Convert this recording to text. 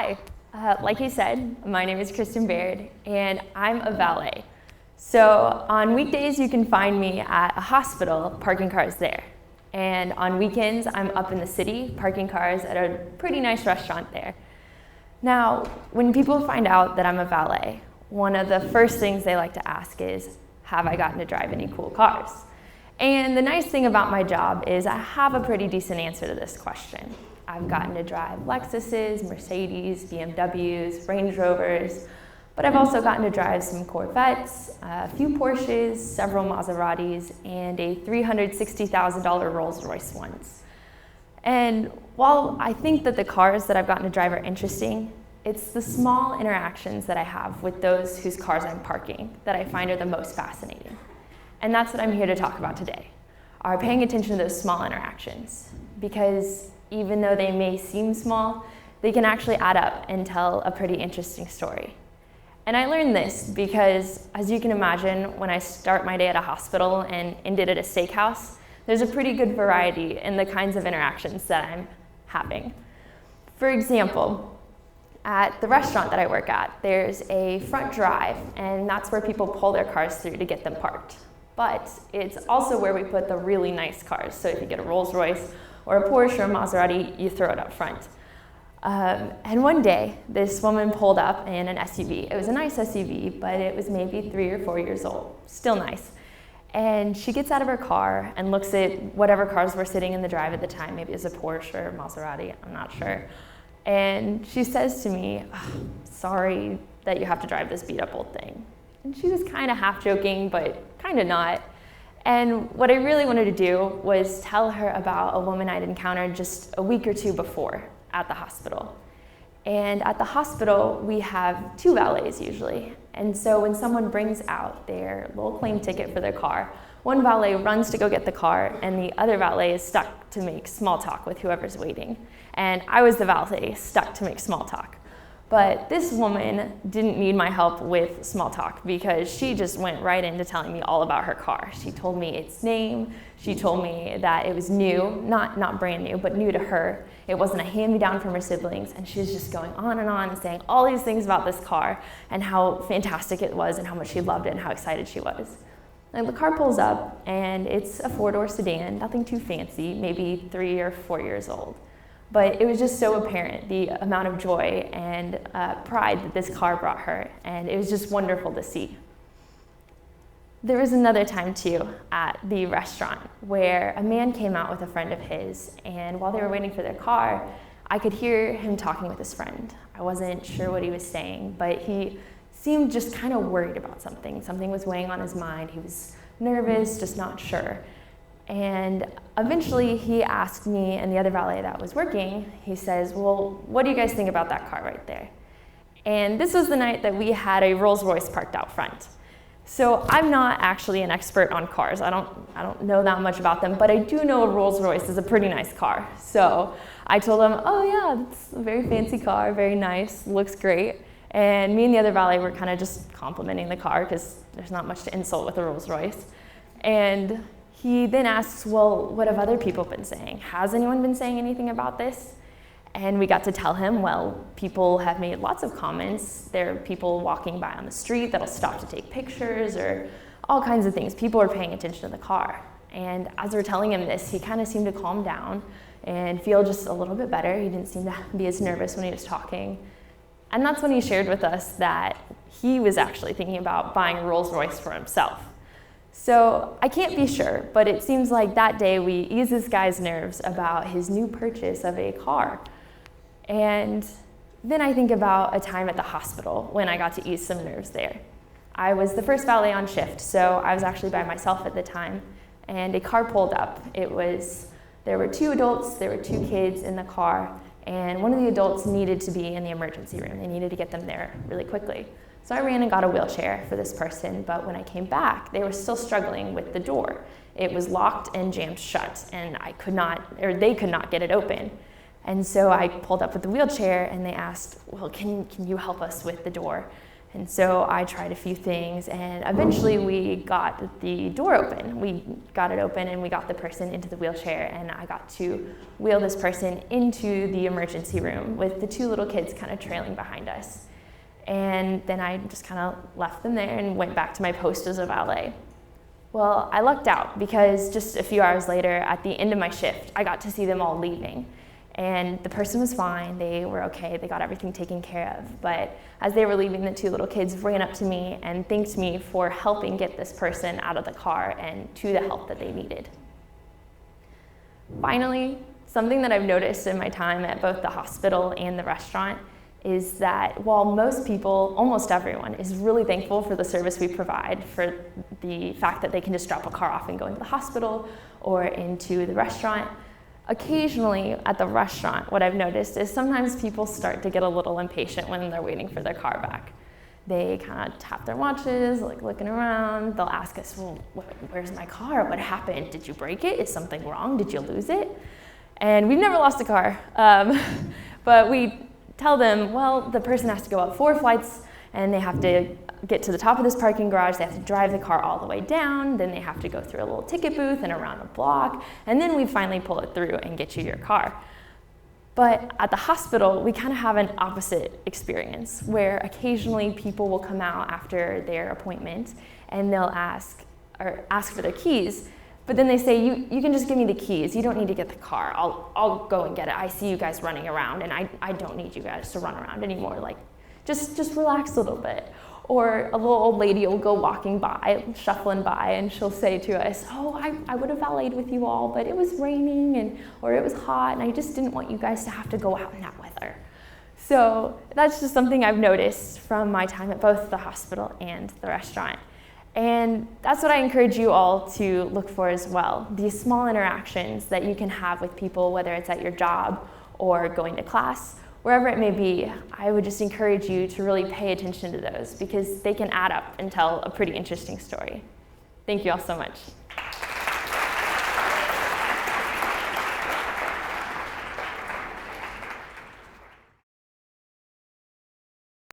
Hi, like he said, my name is Kristen Baird, and I'm a valet. So on weekdays, you can find me at a hospital parking cars there. And on weekends, I'm up in the city parking cars at a pretty nice restaurant there. Now, when people find out that I'm a valet, one of the first things they like to ask is, have I gotten to drive any cool cars? And the nice thing about my job is I have a pretty decent answer to this question. I've gotten to drive Lexuses, Mercedes, BMWs, Range Rovers, but I've also gotten to drive some Corvettes, a few Porsches, several Maseratis, and a $360,000 Rolls Royce once. And while I think that the cars that I've gotten to drive are interesting, it's the small interactions that I have with those whose cars I'm parking that I find are the most fascinating. And that's what I'm here to talk about today, are paying attention to those small interactions. Because even though they may seem small, they can actually add up and tell a pretty interesting story. And I learned this because, as you can imagine, when I start my day at a hospital and end it at a steakhouse, there's a pretty good variety in the kinds of interactions that I'm having. For example, at the restaurant that I work at, there's a front drive, and that's where people pull their cars through to get them parked. But it's also where we put the really nice cars. So if you get a Rolls Royce or a Porsche or a Maserati, you throw it up front. And one day, this woman pulled up in an SUV. It was a nice SUV, but it was maybe 3 or 4 years old. Still nice. And she gets out of her car and looks at whatever cars were sitting in the drive at the time. Maybe it was a Porsche or a Maserati, I'm not sure. And she says to me, sorry that you have to drive this beat up old thing. And she was kind of half joking, but kind of not. And what I really wanted to do was tell her about a woman I'd encountered just a week or two before at the hospital. And at the hospital, we have 2 valets usually. And so when someone brings out their little claim ticket for their car, one valet runs to go get the car, and the other valet is stuck to make small talk with whoever's waiting. And I was the valet stuck to make small talk. But this woman didn't need my help with small talk because she just went right into telling me all about her car. She told me its name. She told me that it was new, not brand new, but new to her. It wasn't a hand-me-down from her siblings. And she was just going on and saying all these things about this car and how fantastic it was and how much she loved it and how excited she was. And the car pulls up, and it's a 4-door sedan, nothing too fancy, maybe 3 or 4 years old. But it was just so apparent, the amount of joy and pride that this car brought her, and it was just wonderful to see. There was another time too at the restaurant where a man came out with a friend of his, and while they were waiting for their car, I could hear him talking with his friend. I wasn't sure what he was saying, but he seemed just kind of worried about something. Something was weighing on his mind. He was nervous, just not sure. And eventually he asked me and the other valet that was working, he says, well, what do you guys think about that car right there? And this was the night that we had a Rolls Royce parked out front. So I'm not actually an expert on cars. I don't know that much about them, but I do know a Rolls Royce is a pretty nice car. So I told him, oh yeah, it's a very fancy car, very nice, looks great. And me and the other valet were kind of just complimenting the car because there's not much to insult with a Rolls Royce. And he then asks, well, what have other people been saying? Has anyone been saying anything about this? And we got to tell him, well, people have made lots of comments. There are people walking by on the street that'll stop to take pictures or all kinds of things. People are paying attention to the car. And as we're telling him this, he kind of seemed to calm down and feel just a little bit better. He didn't seem to be as nervous when he was talking. And that's when he shared with us that he was actually thinking about buying a Rolls Royce for himself. So I can't be sure, but it seems like that day we eased this guy's nerves about his new purchase of a car. And then I think about a time at the hospital when I got to ease some nerves there. I was the first valet on shift, so I was actually by myself at the time, and a car pulled up. There were 2 adults, there were 2 kids in the car, and one of the adults needed to be in the emergency room. They needed to get them there really quickly. So I ran and got a wheelchair for this person, but when I came back, they were still struggling with the door. It was locked and jammed shut, and they could not get it open. And so I pulled up with the wheelchair, and they asked, well, can you help us with the door? And so I tried a few things, and eventually we got the door open. We got it open and we got the person into the wheelchair, and I got to wheel this person into the emergency room with the 2 little kids kind of trailing behind us. And then I just kind of left them there and went back to my post as a valet. Well, I lucked out because just a few hours later, at the end of my shift, I got to see them all leaving. And the person was fine, they were okay, they got everything taken care of. But as they were leaving, the 2 little kids ran up to me and thanked me for helping get this person out of the car and to the help that they needed. Finally, something that I've noticed in my time at both the hospital and the restaurant is that while most people, almost everyone, is really thankful for the service we provide, for the fact that they can just drop a car off and go into the hospital or into the restaurant, occasionally at the restaurant, what I've noticed is sometimes people start to get a little impatient when they're waiting for their car back. They kind of tap their watches, like looking around. They'll ask us, well, where's my car? What happened? Did you break it? Is something wrong? Did you lose it? And we've never lost a car, but we tell them, well, the person has to go up 4 flights and they have to get to the top of this parking garage, they have to drive the car all the way down, then they have to go through a little ticket booth and around a block, and then we finally pull it through and get you your car. But at the hospital, we kind of have an opposite experience where occasionally people will come out after their appointment and they'll ask for their keys, but then they say, you can just give me the keys, you don't need to get the car, I'll go and get it. I see you guys running around and I don't need you guys to run around anymore. Like, just relax a little bit. Or a little old lady will go walking by, shuffling by, and she'll say to us, oh, I would have valeted with you all, but it was raining or it was hot, and I just didn't want you guys to have to go out in that weather. So that's just something I've noticed from my time at both the hospital and the restaurant. And that's what I encourage you all to look for as well. These small interactions that you can have with people, whether it's at your job or going to class, wherever it may be, I would just encourage you to really pay attention to those because they can add up and tell a pretty interesting story. Thank you all so much.